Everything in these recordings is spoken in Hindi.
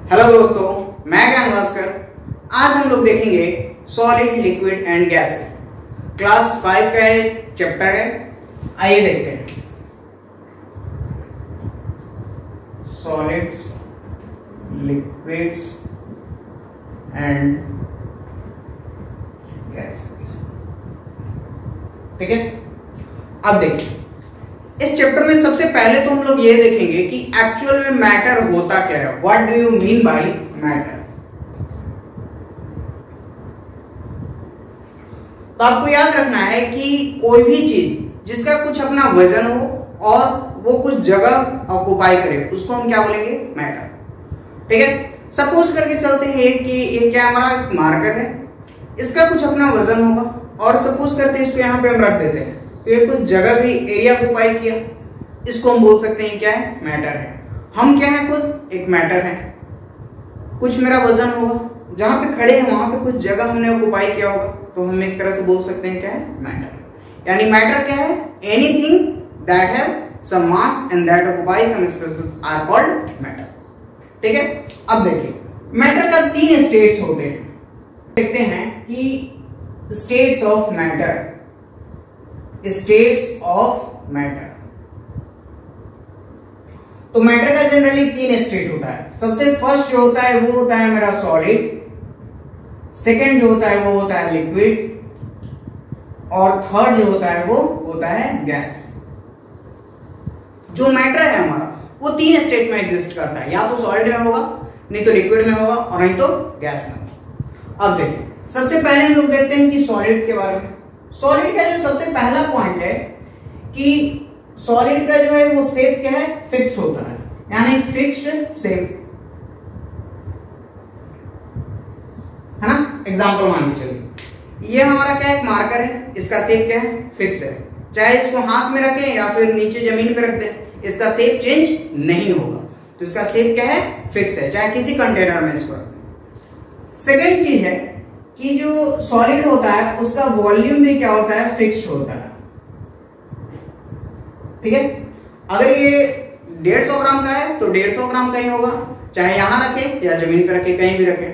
हेलो दोस्तों, मैं ज्ञान भास्कर। आज हम लोग देखेंगे solid, liquid and gas. Class 5 का चैप्टर है। आइए देखते हैं। Solids, liquids and gases. ठीक है, अब देखिए इस चैप्टर में सबसे पहले तो हम लोग ये देखेंगे कि एक्चुअल में मैटर होता क्या है। What do you mean by matter. तो आपको याद रखना है कि कोई भी चीज जिसका कुछ अपना वजन हो और वो कुछ जगह ऑक्युपाई करे उसको हम क्या बोलेंगे, मैटर। ठीक है, सपोज करके चलते हैं कि ये क्या हमारा मार्कर है, इसका कुछ अपना वजन होगा और सपोज करते हैं इसको यहां पे हम रख देते हैं तो ये कुछ जगह भी एरिया ऑक्युपाई किया, इसको हम बोल सकते हैं क्या है, मैटर है। हम क्या है, खुद एक मैटर है। कुछ मेरा वजन होगा, जहां पे खड़े हैं वहां पे कुछ जगह हमने ऑक्युपाई किया होगा तो हम एक तरह से बोल सकते हैं क्या है, मैटर। यानी मैटर क्या है, anything that have some mass and that occupy some space are called matter. ठीक है, अब देखिए मैटर का 3 स्टेट्स होते हैं। देखते हैं कि states of matter, states of matter. तो मैटर का जनरली 3 स्टेट होता है। सबसे फर्स्ट जो होता है वो होता है मेरा सॉलिड, सेकंड जो होता है वो होता है लिक्विड और थर्ड जो होता है वो होता है गैस। जो मैटर है हमारा वो 3 स्टेट में एग्जिस्ट करता है, या तो सॉलिड में होगा, नहीं तो लिक्विड में होगा और नहीं तो गैस में होगा। अब देखिए सबसे पहले हम लोग देखते हैं कि सॉलिड्स के बारे में। सॉलिड का जो सबसे पहला पॉइंट है कि सॉलिड का जो है वो शेप क्या है, फिक्स होता है, यानी फिक्स्ड शेप है ना। एग्जांपल मान के चलिए, ये हमारा क्या है, एक मार्कर है, इसका शेप क्या है, फिक्स है। चाहे इसको हाथ में रखें या फिर नीचे जमीन पे रख दें, इसका शेप चेंज नहीं होगा। तो इसका शेप क्या है, फिक्स है, चाहे किसी कंटेनर में इसको रखें। सेकेंड चीज है कि जो सॉलिड होता है उसका वॉल्यूम भी क्या होता है, फिक्स्ड होता है। ठीक है, अगर ये 150 ग्राम का है तो 150 ग्राम का ही होगा, चाहे यहां रखें या जमीन पर रखें, कहीं भी रखें।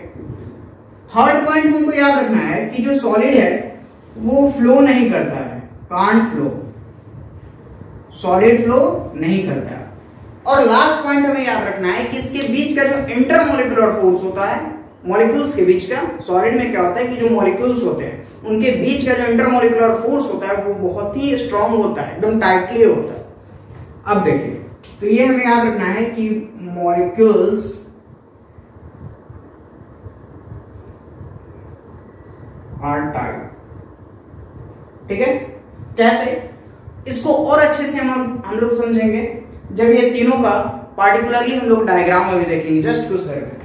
थर्ड पॉइंट हमको याद रखना है कि जो सॉलिड है वो फ्लो नहीं करता है, कांट फ्लो, सॉलिड फ्लो नहीं करता है। और लास्ट पॉइंट हमें याद रखना है कि इसके बीच का जो इंटरमोलिकुलर फोर्स होता है, मॉलिक्यूल्स के बीच का, सॉलिड में क्या होता है कि जो मॉलिक्यूल्स होते हैं उनके बीच का जो इंटरमोलिकुलर फोर्स होता है वो बहुत ही स्ट्रांग होता है, एकदम टाइटली होता है। अब देखिए तो ये हमें याद रखना है कि मॉलिक्यूल्स आर टाइट। ठीक है, कैसे, इसको और अच्छे से हम लोग समझेंगे जब ये तीनों का पार्टिकुलरली हम लोग डायग्राम में भी देखेंगे, जस्ट कुछ देर में।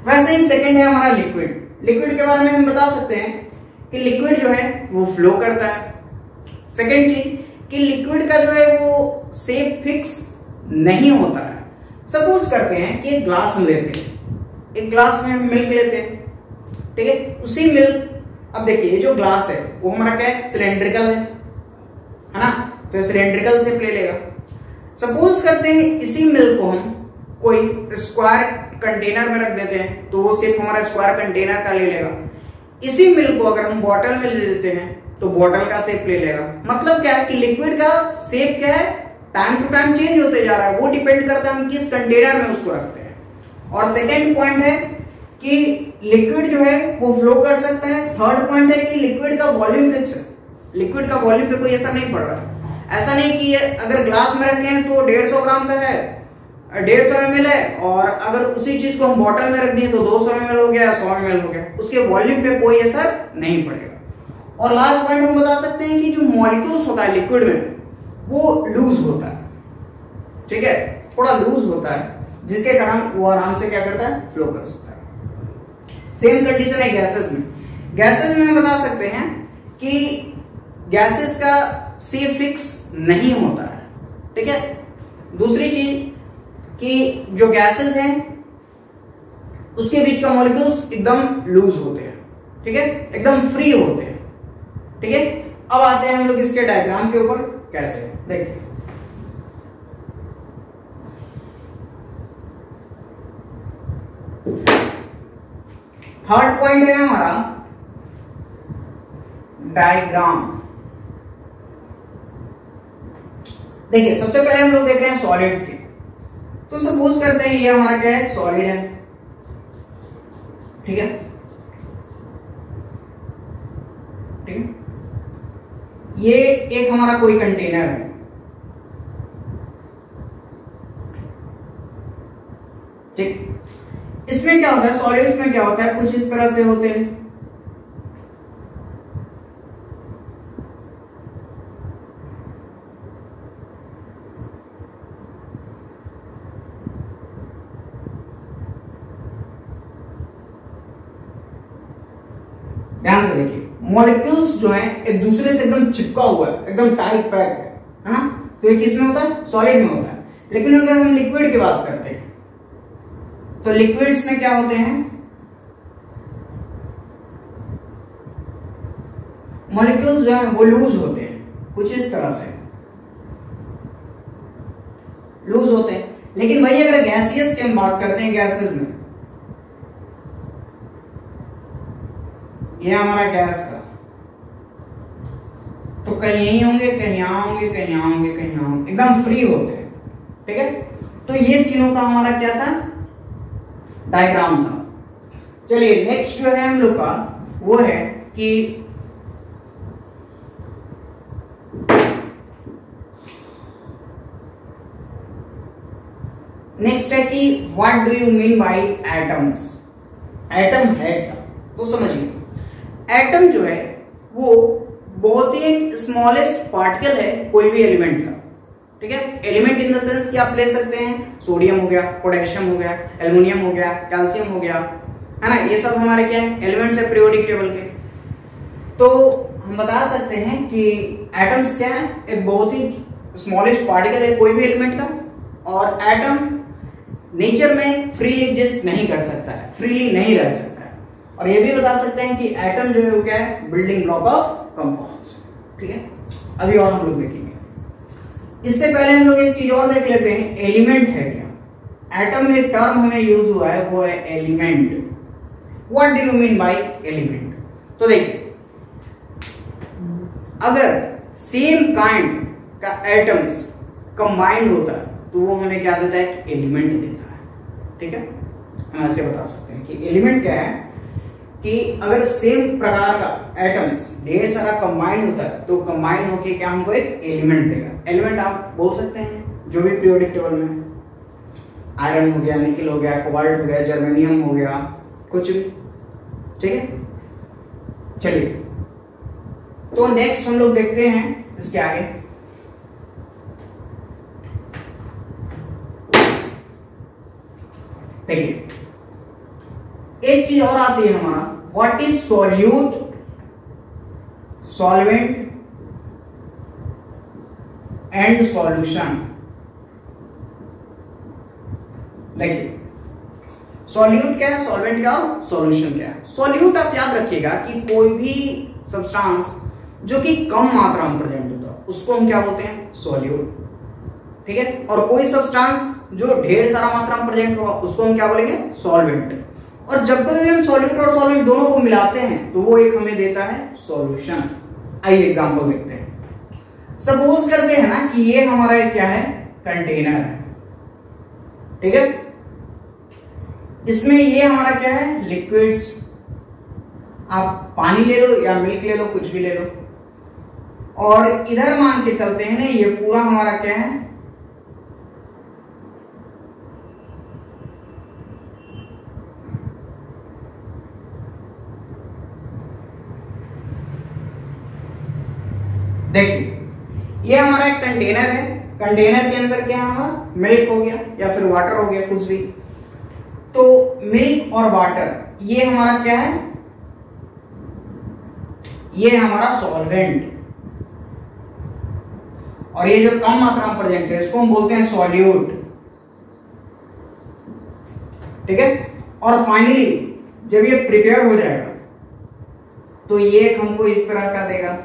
वैसे ही सेकंड है हमारा लिक्विड। लिक्विड के बारे में हम बता सकते हैं कि लिक्विड जो है वो फ्लो करता है। सेकंड चीज कि लिक्विड का जो है वो शेप फिक्स नहीं होता है। सपोज करते हैं कि एक ग्लास में लेते हैं, एक ग्लास में हम मिल्क लेते हैं। ठीक है, उसी मिल्क, अब देखिए ये जो ग्लास है वो हमारा क्या है, सिलेंड्रिकल है ना, तो सिलेंड्रिकल शेप ले लेगा। सपोज करते हैं इसी मिल्क को हम कोई स्क्वायर कंटेनर में रख देते हैं तो वो शेप हमारा स्क्वायर कंटेनर का ले लेगा। इसी मिल्क को अगर हम बॉटल में ले देते हैं तो बॉटल का शेप ले लेगा। मतलब क्या है कि लिक्विड का शेप क्या है, टाइम टू टाइम चेंज होते जा रहा है, वो डिपेंड करता है हम किस कंटेनर में उसको रखते हैं। और सेकेंड पॉइंट है कि लिक्विड जो है वो फ्लो कर सकता है। थर्ड पॉइंट है कि लिक्विड का वॉल्यूम फिक्स है, लिक्विड का वॉल्यूम पे कोई असर नहीं पड़ रहा है। ऐसा नहीं कि अगर ग्लास में रखे हैं तो 150 ग्राम का है, 150 ml है, और अगर उसी चीज को हम बॉटल में रख दिए तो 200 ml हो गया, 100 ml हो गया, उसके वॉल्यूम पे कोई असर नहीं पड़ेगा। और लास्ट पॉइंट हम बता सकते हैं कि जो मॉलिक्यूल्स होता है लिक्विड में वो लूज होता है। ठीक है, थोड़ा लूज होता है, जिसके कारण वो आराम से क्या करता है, फ्लो कर सकता है। सेम कंडीशन है गैसेस में। गैसेस में हम बता सकते हैं कि गैसेस का शेप फिक्स नहीं होता है। ठीक है, दूसरी चीज कि जो गैसेस हैं उसके बीच का मॉलिक्यूल्स एकदम लूज होते हैं। ठीक है, एकदम फ्री होते हैं। ठीक है, अब आते हैं हम लोग इसके डायग्राम के ऊपर। कैसे, देखिए थर्ड पॉइंट है हमारा डायग्राम। देखिए सबसे पहले हम लोग देख रहे हैं सॉलिड्स के। तो सपोज करते हैं ये हमारा क्या है, सॉलिड है, ठीक है, ठीक है। ये एक हमारा कोई कंटेनर है, ठीक। इसमें क्या होता है, सॉलिड्स में क्या होता है, कुछ इस तरह से होते हैं, ध्यान से देखिए। मॉलिक्यूल्स जो है एक दूसरे से एकदम चिपका हुआ है, एकदम टाइट पैक है ना। तो ये किसमें होता है, सॉलिड में होता है। लेकिन अगर हम लिक्विड की बात करते हैं तो लिक्विड्स में क्या होते हैं, मॉलिक्यूल्स जो है वो लूज होते हैं, कुछ इस तरह से लूज होते हैं। लेकिन वही अगर गैसियस की हम बात करते हैं, गैसेस में ये हमारा गैस का, तो कहीं यही होंगे, कहीं यहां होंगे, कहीं यहां होंगे, कहीं यहां होंगे, एकदम फ्री होते हैं, ठीक है। तो ये तीनों का हमारा क्या था, डायग्राम था। चलिए नेक्स्ट जो है हम लोग का वो है कि नेक्स्ट है कि what do you mean by atoms. Atom है क्या, तो समझिए एटम जो है वो बहुत ही स्मॉलेस्ट पार्टिकल है कोई भी एलिमेंट का, ठीक है। एलिमेंट इन द सेंस कि आप ले सकते हैं सोडियम हो गया, पोटेशियम हो गया, एल्युमिनियम हो गया, कैल्शियम हो गया, है ना। ये सब हमारे क्या है, एलिमेंट्स है पीरियोडिक टेबल के। तो हम बता सकते हैं कि एटम्स क्या है, एक बहुत ही स्मॉलेस्ट पार्टिकल है कोई भी एलिमेंट का, और एटम नेचर में फ्रीली एग्जिस्ट नहीं कर सकता है, फ्रीली नहीं रह सकता है। और ये भी बता सकते हैं कि एटम जो है वो क्या है, बिल्डिंग ब्लॉक ऑफ कंपाउंड्स, ठीक है। अभी और हम लोग देखेंगे। इससे पहले हम लोग एक चीज और देख लेते हैं, एलिमेंट है क्या। एटम में एक टर्म हमें यूज हुआ है, वो है element. What do you mean by element. तो देखिए अगर सेम काइंड का एटम्स कंबाइंड होता है तो वो हमें क्या देता है, कि एलिमेंट देता है, ठीक है। हम ऐसे बता सकते हैं कि एलिमेंट क्या है, कि अगर सेम प्रकार का एटम्स ढेर सारा कंबाइंड होता है तो कंबाइंड होकर क्या हमको एक एलिमेंट देगा। एलिमेंट आप बोल सकते हैं जो भी पीरियोडिक टेबल में, आयरन हो गया, निकल हो गया, कोबाल्ट हो गया, जर्मेनियम हो गया, कुछ भी, ठीक है। चलिए तो नेक्स्ट हम लोग देखते हैं इसके आगे। देखिए एक चीज और आती है हमारा, what is solute, solvent and solution. देखिए सॉल्यूट क्या है, सॉल्वेंट क्या और सॉल्यूशन क्या है। सॉल्यूट आप याद रखिएगा कि कोई भी सब्सटेंस जो कि कम मात्रा में प्रेजेंट होता है उसको हम क्या बोलते हैं, सॉल्यूट, ठीक है। और कोई सब्सटेंस जो ढेर सारा मात्रा में प्रेजेंट होगा उसको हम क्या बोलेंगे, सॉल्वेंट। और जब कभी हम सॉल्यूट और सॉल्वेंट दोनों को मिलाते हैं तो वो एक हमें देता है सॉल्यूशन। आइए एग्जांपल देखते हैं। सपोज करते हैं ना कि ये हमारा एक क्या है, कंटेनर है, ठीक है। इसमें ये हमारा क्या है, लिक्विड्स। आप पानी ले लो या मिल्क ले लो, कुछ भी ले लो। और इधर मान के चलते हैं ना, ये पूरा हमारा क्या है, देखिए ये हमारा एक कंटेनर है। कंटेनर के अंदर क्या है, हमारा मिल्क हो गया या फिर वाटर हो गया, कुछ भी। तो मिल्क और वाटर ये हमारा क्या है, ये हमारा सॉल्वेंट। और ये जो कम मात्रा में प्रेजेंट है इसको हम बोलते हैं सॉल्यूट, ठीक है। और फाइनली जब ये प्रिपेयर हो जाएगा तो ये हमको इस तरह का देगा,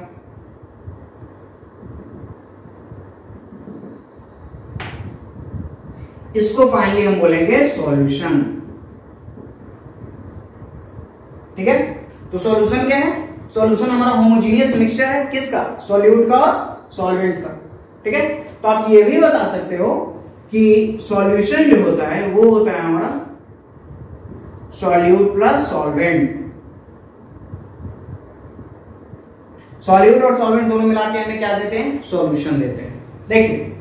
इसको फाइनली हम बोलेंगे सॉल्यूशन, ठीक है, तो सॉल्यूशन क्या है, सॉल्यूशन हमारा होमोजीनियस मिक्सचर है, किसका, सॉल्यूट का और सॉल्वेंट का। ठीक है, तो आप ये भी बता सकते हो कि सॉल्यूशन जो होता है वो होता है हमारा सॉल्यूट प्लस सॉल्वेंट। सॉल्यूट और सॉल्वेंट दोनों मिला के हमें क्या देते हैं, सॉल्यूशन देते हैं। देखिए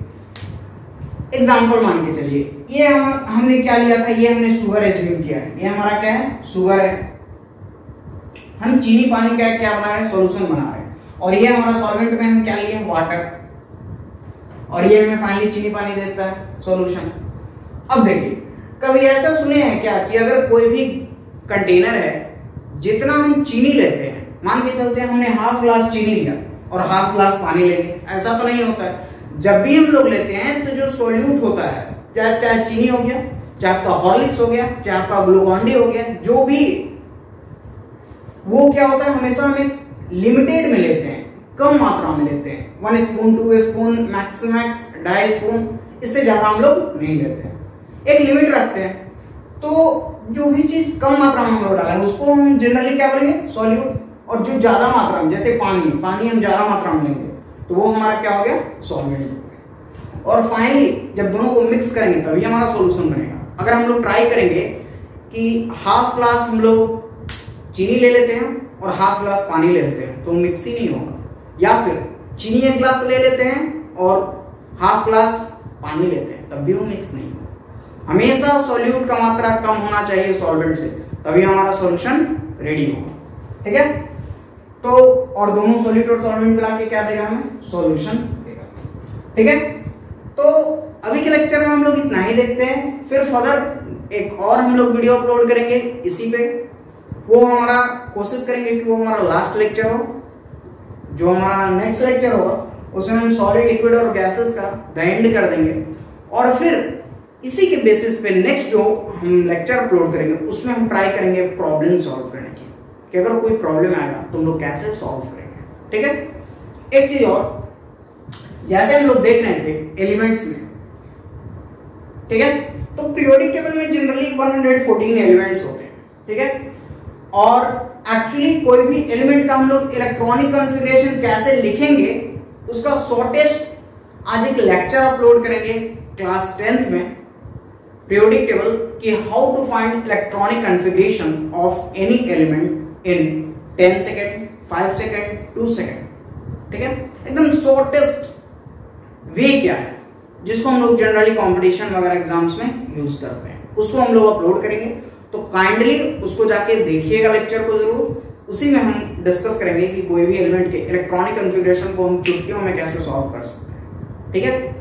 एग्जांपल मान के चलिए, ये हमने क्या लिया था, ये हमने शुगर एज्यूम किया है, ये हमारा क्या है, शुगर है। हम चीनी पानी का क्या बना रहे हैं, सॉल्यूशन बना रहे हैं, और ये हमारा सॉल्वेंट में हम क्या लिए, वाटर, और ये हमें फाइनली चीनी पानी देता है, सॉल्यूशन। अब देखिए कभी ऐसा सुने हैं क्या कि अगर कोई भी कंटेनर है, जितना हम चीनी लेते हैं, मान के चलते हैं हमने हाफ ग्लास चीनी लिया और हाफ ग्लास पानी लेंगे, ऐसा तो नहीं होता है। जब भी हम लोग लेते हैं तो जो सॉल्यूट होता है, चाहे चीनी हो गया, चाहे आपका हॉर्लिक्स हो गया, चाहे आपका ग्लूकॉन डी हो गया, जो भी, वो क्या होता है, हमेशा हमें लिमिटेड में लेते हैं, कम मात्रा में लेते हैं, 1 स्पून 2 स्पून मैक्स 2.5 स्पून, इससे ज्यादा हम लोग नहीं लेते हैं, एक लिमिट रखते हैं। तो जो भी चीज कम मात्रा में हम लोग डालें उसको हम जनरली क्या बोलेंगे, सॉल्यूट, और जो ज्यादा मात्रा में, जैसे पानी हम ज्यादा मात्रा में लेंगे तो वो हमारा क्या हो गया, सॉल्वेंट। और फाइनली जब दोनों को मिक्स करेंगे तभी हमारा सॉल्यूशन बनेगा। अगर हम लोग ट्राई करेंगे कि हाफ ग्लास हम लोग चीनी ले लेते हैं और हाफ ग्लास पानी ले लेते हैं तो मिक्स ही नहीं होगा, या फिर चीनी 1 ग्लास ले लेते हैं और हाफ ग्लास पानी लेते हैं तब भी वो मिक्स नहीं होगा। हमेशा सॉल्यूट का मात्रा कम होना चाहिए सॉल्वेंट से, तभी हमारा सॉल्यूशन रेडी होगा। ठीक है, तो और दोनों सॉल्यूट और सॉल्वेंट मिला के क्या देगा, हमें सॉल्यूशन देगा। ठीक है, तो अभी के लेक्चर में हम लोग इतना ही देखते हैं, फिर फर्दर एक और हम लोग वीडियो अपलोड करेंगे इसी पे, वो हमारा कोशिश करेंगे कि वो हमारा लास्ट लेक्चर हो। जो हमारा नेक्स्ट लेक्चर होगा उसमें हम सॉलिड, लिक्विड और गैसेस का द एंड कर देंगे, और फिर इसी के बेसिस पे नेक्स्ट जो हम लेक्चर अपलोड करेंगे उसमें हम ट्राई करेंगे प्रॉब्लम सॉल्व करने की, कि अगर कोई प्रॉब्लम आएगा तो हम लोग कैसे सॉल्व करेंगे। ठीक है, एक चीज और, जैसे हम लोग देख रहे थे एलिमेंट्स में, ठीक है, तो पीरियोडिक टेबल में जनरली 114 एलिमेंट्स होते हैं। ठीक है, और एक्चुअली कोई भी एलिमेंट का हम लोग इलेक्ट्रॉनिक कॉन्फ़िगरेशन कैसे लिखेंगे उसका शॉर्टेस्ट आज एक लेक्चर अपलोड करेंगे क्लास 10th में, पीरियोडिक टेबल, कि how to find electronic configuration of any element in 10 second, 5 second, 2 second. ठीक है, एकदम शॉर्टेस्ट वे क्या है जिसको हम लोग जनरली कंपटीशन वगैरह एग्जाम्स में यूज करते हैं, उसको हम लोग अपलोड करेंगे। तो काइंडली उसको जाके देखिएगा लेक्चर को जरूर, उसी में हम डिस्कस करेंगे कि कोई भी एलिमेंट के इलेक्ट्रॉनिक कॉन्फ़िगरेशन को हम चुटकियों में कैसे सॉल्व कर सकते हैं। ठीक है।